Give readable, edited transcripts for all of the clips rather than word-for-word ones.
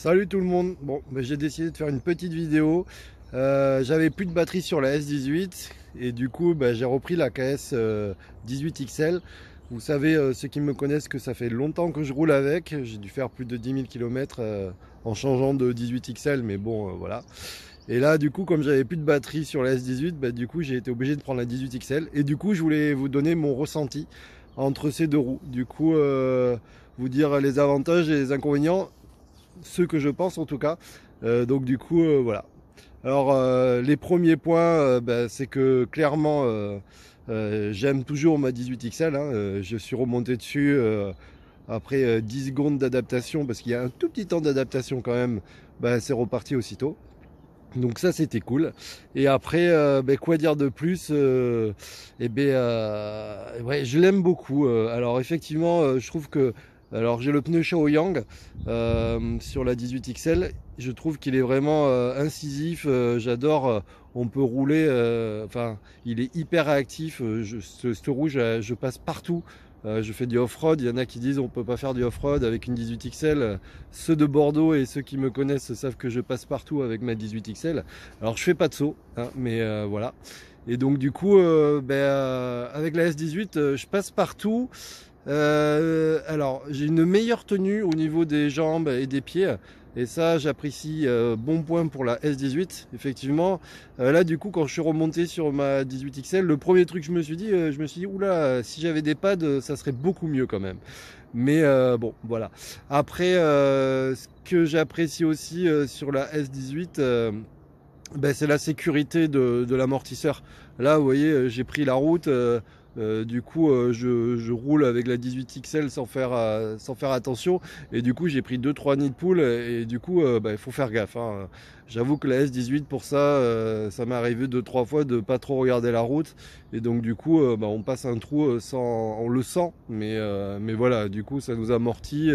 Salut tout le monde. Bon, j'ai décidé de faire une petite vidéo. J'avais plus de batterie sur la S18 et du coup j'ai repris la KS 18 XL. Vous savez, ceux qui me connaissent, que ça fait longtemps que je roule avec. J'ai dû faire plus de 10 000 km en changeant de 18 XL, mais bon, voilà. Et là, du coup, comme j'avais plus de batterie sur la S18, du coup, j'ai été obligé de prendre la 18 XL. Et du coup, je voulais vous donner mon ressenti entre ces deux roues. Du coup, vous dire les avantages et les inconvénients, ceux que je pense en tout cas. Donc du coup, voilà. Alors les premiers points, c'est que clairement, j'aime toujours ma 18 XL. Je suis remonté dessus après 10 secondes d'adaptation, parce qu'il y a un tout petit temps d'adaptation quand même. C'est reparti aussitôt. Donc ça c'était cool. Et après quoi dire de plus, ouais, je l'aime beaucoup. Alors effectivement, je trouve que, alors j'ai le pneu Shaoyang sur la 18 XL. Je trouve qu'il est vraiment incisif. J'adore. On peut rouler. Enfin, il est hyper réactif. Ce rouge, je passe partout. Je fais du off-road. Il y en a qui disent on peut pas faire du off-road avec une 18 XL. Ceux de Bordeaux et ceux qui me connaissent savent que je passe partout avec ma 18 XL. Alors je fais pas de saut, mais voilà. Et donc du coup, avec la S18, je passe partout. Alors j'ai une meilleure tenue au niveau des jambes et des pieds. Et ça, j'apprécie. Bon point pour la S18, effectivement. Là, du coup, quand je suis remonté sur ma 18 XL, le premier truc que je me suis dit, oula, si j'avais des pads, ça serait beaucoup mieux quand même. Mais bon, voilà. Après, ce que j'apprécie aussi sur la S18, c'est la sécurité de l'amortisseur. Là, vous voyez, j'ai pris la route. Du coup, je roule avec la 18 XL sans faire attention. Et du coup, j'ai pris 2-3 nids de poule. Et du coup, il faut faire gaffe. J'avoue que la S18, pour ça, ça m'est arrivé 2-3 fois de pas trop regarder la route. Et donc, du coup, on passe un trou sans, on le sent. Mais voilà, du coup, ça nous amortit.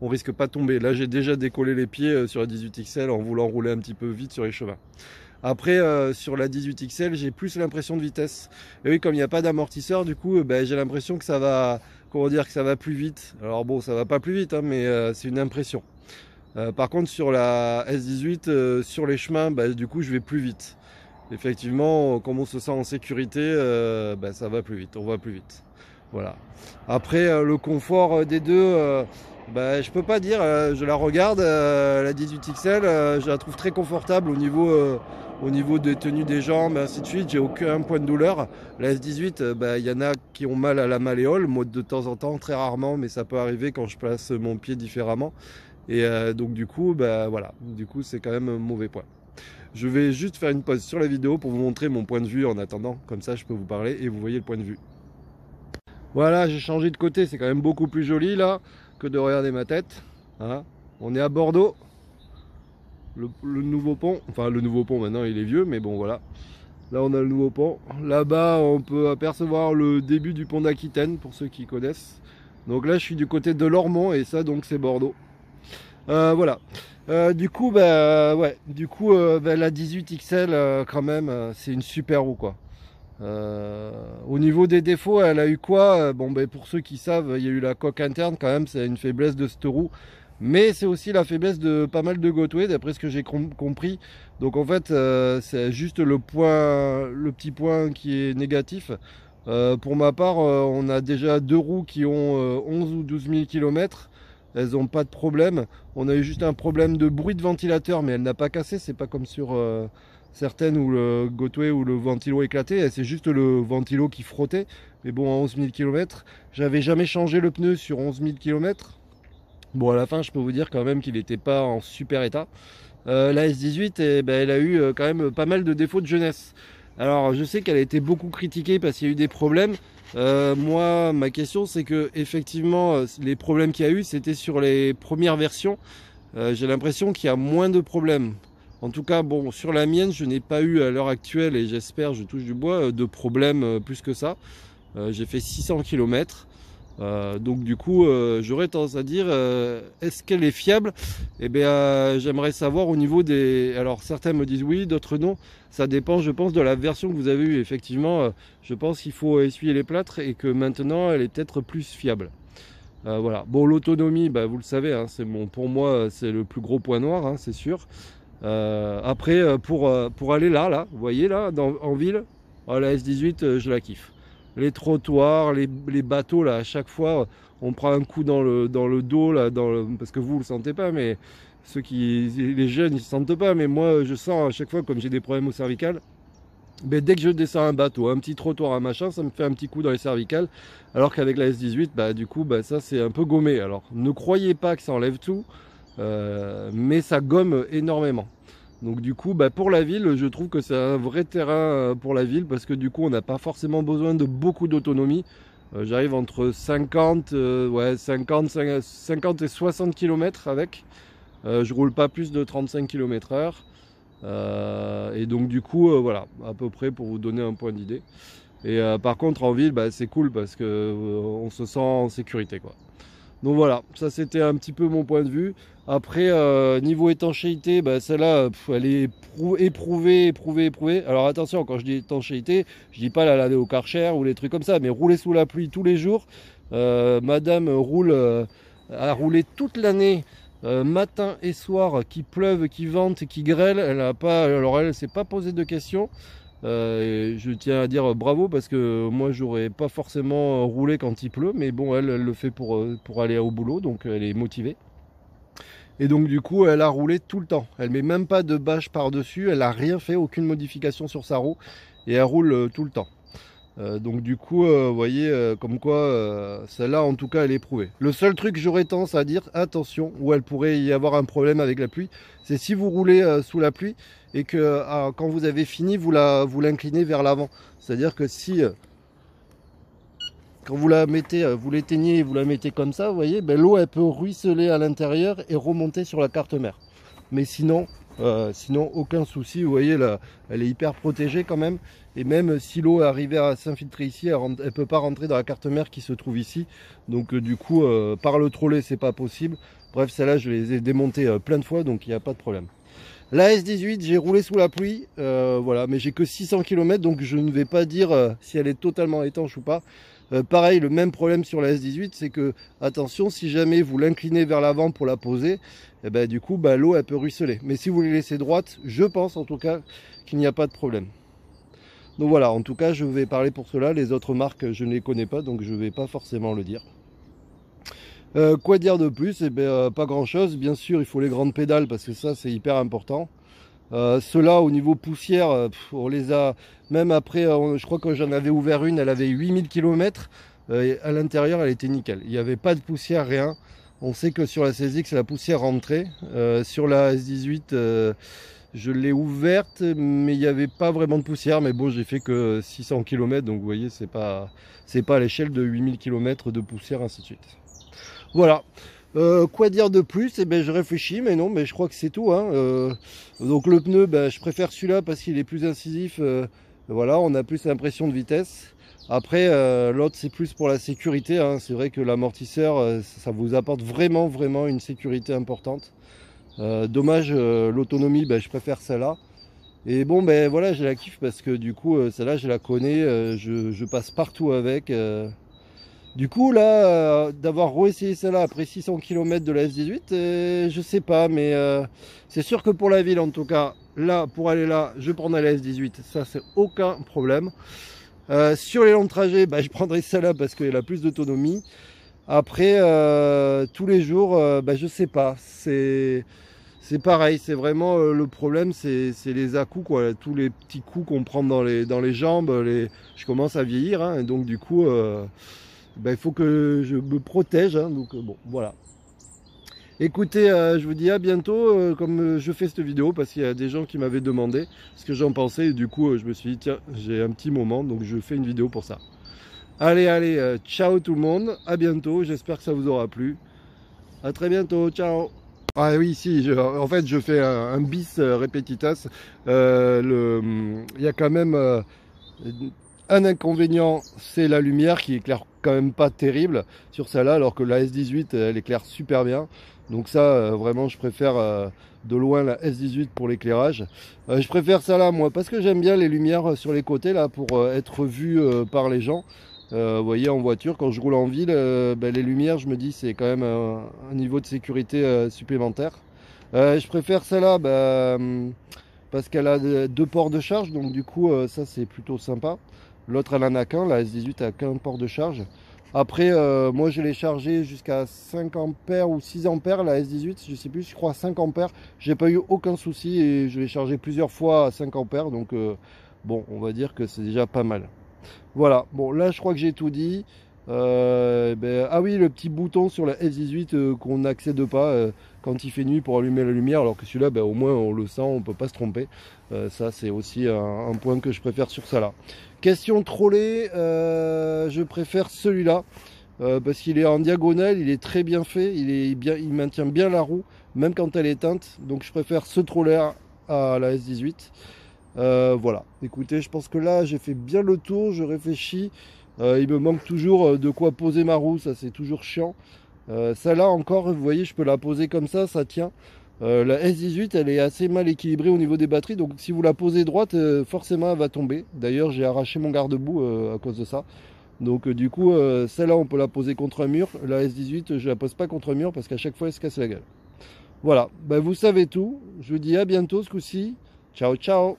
On risque pas de tomber. Là, j'ai déjà décollé les pieds sur la 18 XL en voulant rouler un petit peu vite sur les chemins. Après, sur la 18 XL, j'ai plus l'impression de vitesse. Et oui, comme il n'y a pas d'amortisseur, du coup, j'ai l'impression que ça va, comment dire, que ça va plus vite. Alors bon, ça va pas plus vite, mais c'est une impression. Par contre, sur la S18, sur les chemins, du coup, je vais plus vite. Effectivement, comme on se sent en sécurité, ça va plus vite, on va plus vite. Voilà. Après, le confort des deux, je peux pas dire. Je la regarde, la 18 XL, je la trouve très confortable au niveau des tenues des jambes, ainsi de suite. J'ai aucun point de douleur. La S18, il y en a qui ont mal à la malléole, moi de temps en temps, très rarement, mais ça peut arriver quand je place mon pied différemment. Et donc du coup, voilà. Du coup, c'est quand même un mauvais point. Je vais juste faire une pause sur la vidéo pour vous montrer mon point de vue en attendant. Comme ça, je peux vous parler et vous voyez le point de vue. Voilà, j'ai changé de côté. C'est quand même beaucoup plus joli là que de regarder ma tête. On est à Bordeaux. Le nouveau pont. Enfin, le nouveau pont maintenant, il est vieux, mais bon, voilà. Là, on a le nouveau pont. Là-bas, on peut apercevoir le début du pont d'Aquitaine, pour ceux qui connaissent. Donc là, je suis du côté de Lormont et ça, donc, c'est Bordeaux. Voilà. Du coup, ouais. Du coup, la 18 XL, quand même, c'est une super roue, quoi. Au niveau des défauts, elle a eu quoi? Pour ceux qui savent, il y a eu la coque interne, quand même, c'est une faiblesse de cette roue. Mais c'est aussi la faiblesse de pas mal de Gotway, d'après ce que j'ai compris. Donc en fait, c'est juste le petit point qui est négatif. Pour ma part, on a déjà deux roues qui ont 11 ou 12 000 km. Elles n'ont pas de problème. On a eu juste un problème de bruit de ventilateur, mais elle n'a pas cassé. C'est pas comme sur certaines où le Gotway ou le ventilo éclaté. C'est juste le ventilo qui frottait. Mais bon, à 11 000 km, j'avais jamais changé le pneu sur 11 000 km. Bon, à la fin, je peux vous dire quand même qu'il n'était pas en super état. La S18, elle a eu quand même pas mal de défauts de jeunesse. Alors, je sais qu'elle a été beaucoup critiquée parce qu'il y a eu des problèmes. Moi, ma question, c'est que effectivement, les problèmes qu'il y a eu, c'était sur les premières versions. J'ai l'impression qu'il y a moins de problèmes. En tout cas, bon, sur la mienne, je n'ai pas eu à l'heure actuelle, et j'espère, je touche du bois, de problèmes plus que ça. J'ai fait 600 km. Donc du coup, j'aurais tendance à dire, est-ce qu'elle est fiable? Eh bien, j'aimerais savoir au niveau des... Alors certains me disent oui, d'autres non. Ça dépend, je pense, de la version que vous avez eue. Effectivement, je pense qu'il faut essuyer les plâtres et que maintenant, elle est peut-être plus fiable. Voilà. Bon, l'autonomie, bah, vous le savez, hein, pour moi, c'est le plus gros point noir, hein, c'est sûr. Après, pour aller là, vous voyez là, en ville, la S18, je la kiffe. Les trottoirs, les bateaux, là, à chaque fois, on prend un coup dans le dos, là, parce que vous le sentez pas, mais les jeunes, ils ne sentent pas, mais moi, je sens à chaque fois, comme j'ai des problèmes au cervical, mais dès que je descends un bateau, un petit trottoir, un machin, ça me fait un petit coup dans les cervicales. Alors qu'avec la S18, bah, du coup, bah, ça c'est un peu gommé. Alors ne croyez pas que ça enlève tout, mais ça gomme énormément. Donc du coup, bah, pour la ville, je trouve que c'est un vrai terrain pour la ville parce que du coup, on n'a pas forcément besoin de beaucoup d'autonomie. J'arrive entre 50, 50 et 60 km avec. Je roule pas plus de 35 km/h. Et donc du coup, voilà, à peu près pour vous donner un point d'idée. Et par contre, en ville, bah, c'est cool parce que on se sent en sécurité, quoi. Donc voilà, ça c'était un petit peu mon point de vue. Après, niveau étanchéité, bah, celle-là, elle est éprouvée. Alors attention, quand je dis étanchéité, je dis pas la laver au Karcher ou les trucs comme ça, mais rouler sous la pluie tous les jours. Madame a roulé toute l'année, matin et soir, qu'il pleuve, qu'il vente, qu'il grêle. Elle s'est pas posé de questions. Et je tiens à dire bravo parce que moi j'aurais pas forcément roulé quand il pleut, mais bon, elle le fait pour aller au boulot, donc elle est motivée. Et donc du coup elle a roulé tout le temps, elle met même pas de bâche par dessus, elle a rien fait, aucune modification sur sa roue, et elle roule tout le temps. Donc du coup, vous voyez, comme quoi, celle-là en tout cas elle est prouvée. Le seul truc que j'aurais tendance à dire, attention, où elle pourrait y avoir un problème avec la pluie, c'est si vous roulez sous la pluie et que quand vous avez fini, vous l'inclinez vers l'avant. C'est-à-dire que si, quand vous la mettez, vous l'éteignez et vous la mettez comme ça, vous voyez, ben, l'eau elle peut ruisseler à l'intérieur et remonter sur la carte mère. Mais sinon, aucun souci, vous voyez là, elle est hyper protégée quand même. Et même si l'eau arrivait à s'infiltrer ici, elle ne peut pas rentrer dans la carte mère qui se trouve ici. Donc du coup, par le trolley, c'est pas possible. Bref, celle-là, je les ai démontées plein de fois, donc il n'y a pas de problème. La S18, j'ai roulé sous la pluie, voilà, mais j'ai que 600 km, donc je ne vais pas dire si elle est totalement étanche ou pas. Pareil, le même problème sur la S18, c'est que, attention, si jamais vous l'inclinez vers l'avant pour la poser, et ben, du coup, bah, l'eau, elle peut ruisseler. Mais si vous les laissez droite, je pense en tout cas qu'il n'y a pas de problème. Donc voilà, en tout cas, je vais parler pour cela. Les autres marques, je ne les connais pas, donc je ne vais pas forcément le dire. Quoi dire de plus? Eh ben, pas grand chose. Bien sûr, il faut les grandes pédales parce que ça, c'est hyper important. Ceux-là, au niveau poussière, on les a, même après, je crois que j'en avais ouvert une, elle avait 8000 km. Et à l'intérieur, elle était nickel. Il n'y avait pas de poussière, rien. On sait que sur la 16X, la poussière rentrait. Sur la S18, je l'ai ouverte, mais il n'y avait pas vraiment de poussière. Mais bon, j'ai fait que 600 km, donc vous voyez, c'est pas à l'échelle de 8000 km de poussière, ainsi de suite. Voilà. Quoi dire de plus? Eh ben, je réfléchis, mais non, mais je crois que c'est tout, hein. Donc le pneu, ben, je préfère celui-là parce qu'il est plus incisif. Voilà, on a plus l'impression de vitesse. Après, l'autre, c'est plus pour la sécurité, hein. C'est vrai que l'amortisseur, ça vous apporte vraiment une sécurité importante. Dommage, l'autonomie, ben, je préfère celle-là. Et bon, ben voilà, je la kiffe parce que du coup, celle-là, je la connais, je passe partout avec. Du coup, là, d'avoir réessayé celle-là après 600 km de la S18, je sais pas, mais c'est sûr que pour la ville, en tout cas, là, pour aller là, je prendrai la S18, ça, c'est aucun problème. Sur les longs trajets, bah, je prendrai celle-là parce qu'elle a plus d'autonomie. Après, tous les jours, bah, je sais pas, c'est pareil, c'est vraiment le problème, c'est les à-coups, quoi, tous les petits coups qu'on prend dans les jambes, je commence à vieillir, hein, et donc du coup... ben, il faut que je me protège, hein, donc bon, voilà. Écoutez, je vous dis à bientôt, comme je fais cette vidéo, parce qu'il y a des gens qui m'avaient demandé ce que j'en pensais, et du coup, je me suis dit, tiens, j'ai un petit moment, donc je fais une vidéo pour ça. Allez, ciao tout le monde, à bientôt, j'espère que ça vous aura plu. À très bientôt, ciao. Ah oui, si, en fait, je fais un bis repetitas. Il y a quand même... un inconvénient, c'est la lumière qui éclaire quand même pas terrible sur celle-là, alors que la S18, elle éclaire super bien. Donc ça, vraiment, je préfère de loin la S18 pour l'éclairage. Je préfère ça là, moi, parce que j'aime bien les lumières sur les côtés, là, pour être vu par les gens. Vous voyez, en voiture, quand je roule en ville, ben, les lumières, je me dis, c'est quand même un niveau de sécurité supplémentaire. Je préfère celle-là parce qu'elle a deux ports de charge, donc du coup, ça c'est plutôt sympa. L'autre, elle en a qu'un, la S18 a qu'un port de charge. Après, moi je l'ai chargé jusqu'à 5 ampères ou 6 ampères, la S18, je sais plus, je crois 5 ampères. J'ai pas eu aucun souci et je l'ai chargé plusieurs fois à 5 ampères, donc bon, on va dire que c'est déjà pas mal. Voilà, bon là je crois que j'ai tout dit. Ah oui, le petit bouton sur la S18 qu'on n'accède pas quand il fait nuit pour allumer la lumière, alors que celui-là, au moins on le sent, on peut pas se tromper. Ça c'est aussi un point que je préfère sur ça là. Question trolley, je préfère celui-là parce qu'il est en diagonale, il est très bien fait, il maintient bien la roue, même quand elle est éteinte. Donc je préfère ce trolley à la S18. Voilà, écoutez, je pense que là j'ai fait bien le tour, je réfléchis. Il me manque toujours de quoi poser ma roue, ça c'est toujours chiant. Celle-là encore, vous voyez, je peux la poser comme ça tient. La S18, elle est assez mal équilibrée au niveau des batteries, donc si vous la posez droite, forcément elle va tomber. D'ailleurs, j'ai arraché mon garde-boue à cause de ça. Donc du coup, celle-là, on peut la poser contre un mur. La S18, je la pose pas contre un mur parce qu'à chaque fois, elle se casse la gueule. Voilà, vous savez tout. Je vous dis à bientôt ce coup-ci. Ciao, ciao!